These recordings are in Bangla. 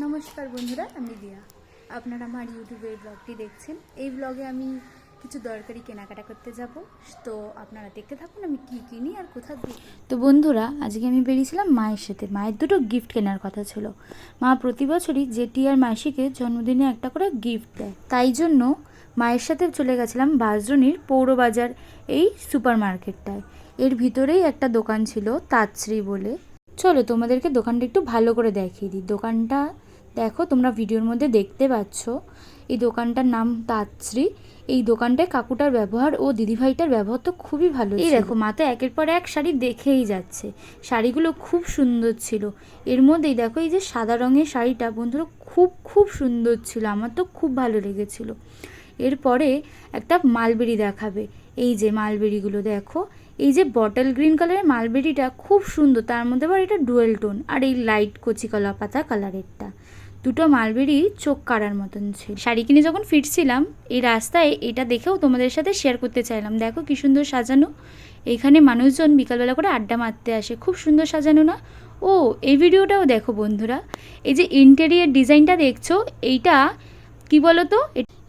নমস্কার বন্ধুরা, আমি দিয়া। আপনারা আমার ইউটিউবের ব্লগটি দেখছেন। এই ব্লগে আমি কিছু দরকারি কেনাকাটা করতে যাব, তো আপনারা দেখতে থাকুন আমি কি কিনি আর কোথা দিই। তো বন্ধুরা, আজকে আমি বেরিয়েছিলাম মায়ের সাথে। মায়ের দুটো গিফট কেনার কথা ছিল। মা প্রতি বছরই জেঠি আর মাসিকে জন্মদিনে একটা করে গিফট দেয়, তাই জন্য মায়ের সাথে চলে গেছিলাম বাঁশদ্রোণীর পৌরবাজার এই সুপার মার্কেটটায়। এর ভিতরেই একটা দোকান ছিল তাঁতশ্রী বলে। চলো তোমাদেরকে দোকানটা একটু ভালো করে দেখিয়ে দিই। দোকানটা দেখো, তোমরা ভিডিওর মধ্যে দেখতে পাচ্ছ। এই দোকানটার নাম তাঁতশ্রী। এই দোকানটায় কাকুটার ব্যবহার ও দিদিভাইটার ব্যবহার তো খুবই ভালো। এই দেখো, মা তো একের পর এক শাড়ি দেখেই যাচ্ছে। শাড়িগুলো খুব সুন্দর ছিল। এর মধ্যেই দেখো, এই যে সাদা রঙের শাড়িটা বন্ধুরা খুব সুন্দর ছিল, আমার তো খুব ভালো লেগেছিল। এরপরে একটা মালবেরি দেখাবে। এই যে মালবেরিগুলো দেখো, এই যে বটল গ্রিন কালারের মালবেরিটা খুব সুন্দর, তার মধ্যে আবার এটা ডুয়েল টোন, আর এই লাইট কচি কলা পাতা কালারেরটা। দুটো মালবেরি চোখ কাড়ার মতন ছিল। শাড়ি কিনে যখন ফিরছিলাম এই রাস্তায়, এটা দেখেও তোমাদের সাথে শেয়ার করতে চাইলাম। দেখো কি সুন্দর সাজানো। এখানে মানুষজন বিকালবেলা করে আড্ডা মারতে আসে, খুব সুন্দর সাজানো না? ও, এই ভিডিওটাও দেখো বন্ধুরা। এই যে ইন্টেরিয়ার ডিজাইনটা দেখছো, এইটা কি বলো তো,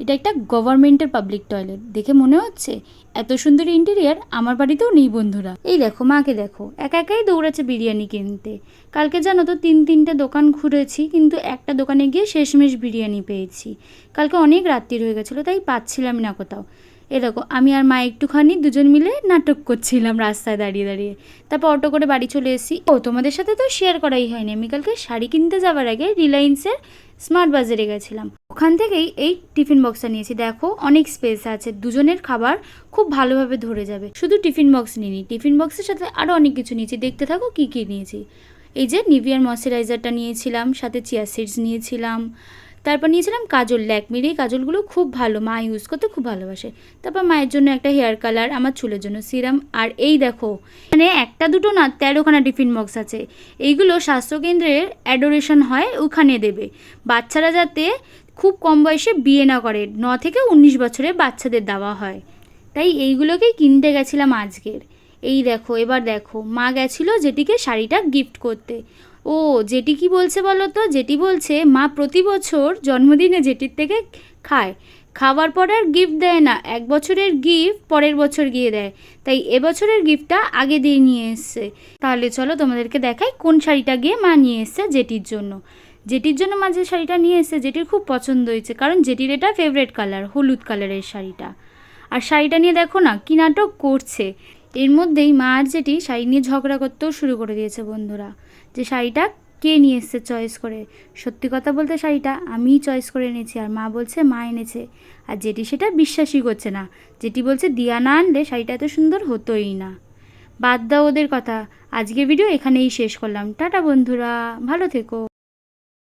এটা একটা গভর্নমেন্টের পাবলিক টয়লেট। দেখে মনে হচ্ছে এত সুন্দর ইন্টেরিয়ার আমার বাড়িতেও নেই বন্ধুরা। এই দেখো, মাকে দেখো একা একাই দৌড়াচ্ছে বিরিয়ানি কিনতে। কালকে জানো তো 3-3টে দোকান ঘুরেছি, কিন্তু একটা দোকানে গিয়ে শেষমেশ বিরিয়ানি পেয়েছি। কালকে অনেক রাত্রির হয়ে গেছিলো, তাই পাচ্ছিলাম না কোথাও। এ দেখো, আমি আর মা একটুখানি দুজন মিলে নাটক করছিলাম রাস্তায় দাঁড়িয়ে দাঁড়িয়ে। তারপর অটো করে বাড়ি চলে এসেছি। ও, তোমাদের সাথে তো শেয়ার করাই হয়নি, আমি কালকে শাড়ি কিনতে যাওয়ার আগে রিলায়েন্সের স্মার্ট বাজারে গেছিলাম। ওখান থেকেই এই টিফিন বক্সটা নিয়েছি। দেখো অনেক স্পেস আছে, দুজনের খাবার খুব ভালোভাবে ধরে যাবে। শুধু টিফিন বক্স নিইনি, টিফিন বক্সের সাথে আরও অনেক কিছু নিয়েছি। দেখতে থাকো কী কী নিয়েছি। এই যে নিভিয়ার ময়শ্চারাইজারটা নিয়েছিলাম, সাথে চিয়া সিডস নিয়েছিলাম। তারপর নিয়েছিলাম কাজল, ল্যাকমির এই কাজলগুলো খুব ভালো, মা ইউজ করতে খুব ভালোবাসে। তারপর মায়ের জন্য একটা হেয়ার কালার, আমার চুলের জন্য সিরাম। আর এই দেখো, মানে একটা দুটো না 13খানা টিফিন বক্স আছে। এইগুলো স্বাস্থ্যকেন্দ্রের অ্যাডোরেশন হয়, ওখানে দেবে বাচ্চারা যাতে খুব কম বয়সে বিয়ে না করে। 9 থেকে 19 বছরে বাচ্চাদের দেওয়া হয়, তাই এইগুলোকেই কিনতে গেছিলাম আজকের। এই দেখো, এবার দেখো, মা গেছিলো জেঠিকে শাড়িটা গিফট করতে। ও, জেঠি কি বলছে বলো তো? জেঠি বলছে মা প্রতি বছর জন্মদিনে জেঠির থেকে খায়, খাওয়ার পর আর গিফট দেয় না। 1 বছরের গিফট পরের বছর গিয়ে দেয়, তাই এবছরের গিফটটা আগে দিয়ে নিয়ে এসছে। তাহলে চলো তোমাদেরকে দেখাই কোন শাড়িটা গিয়ে মা নিয়ে এসছে জেঠির জন্য। জেঠির জন্য মা যে শাড়িটা নিয়ে এসছে জেঠির খুব পছন্দ হয়েছে, কারণ জেঠির এটা ফেভারিট কালার, হলুদ কালারের শাড়িটা। আর শাড়িটা নিয়ে দেখো না কি নাটক করছে। এর মধ্যেই মা আর জেঠি শাড়ি নিয়ে ঝগড়া করতেও শুরু করে দিয়েছে বন্ধুরা, যে শাড়িটা কে নিয়ে এসছে চয়েস করে। সত্যি কথা বলতে শাড়িটা আমিই চয়েস করে এনেছি, আর মা বলছে মা এনেছে। আর জেঠি সেটা বিশ্বাসই করছে না। জেঠি বলছে দিয়া না আনলে শাড়িটা এত সুন্দর হতোই না। বাদ দাও ওদের কথা, আজকে ভিডিও এখানেই শেষ করলাম। টাটা বন্ধুরা, ভালো থেকো।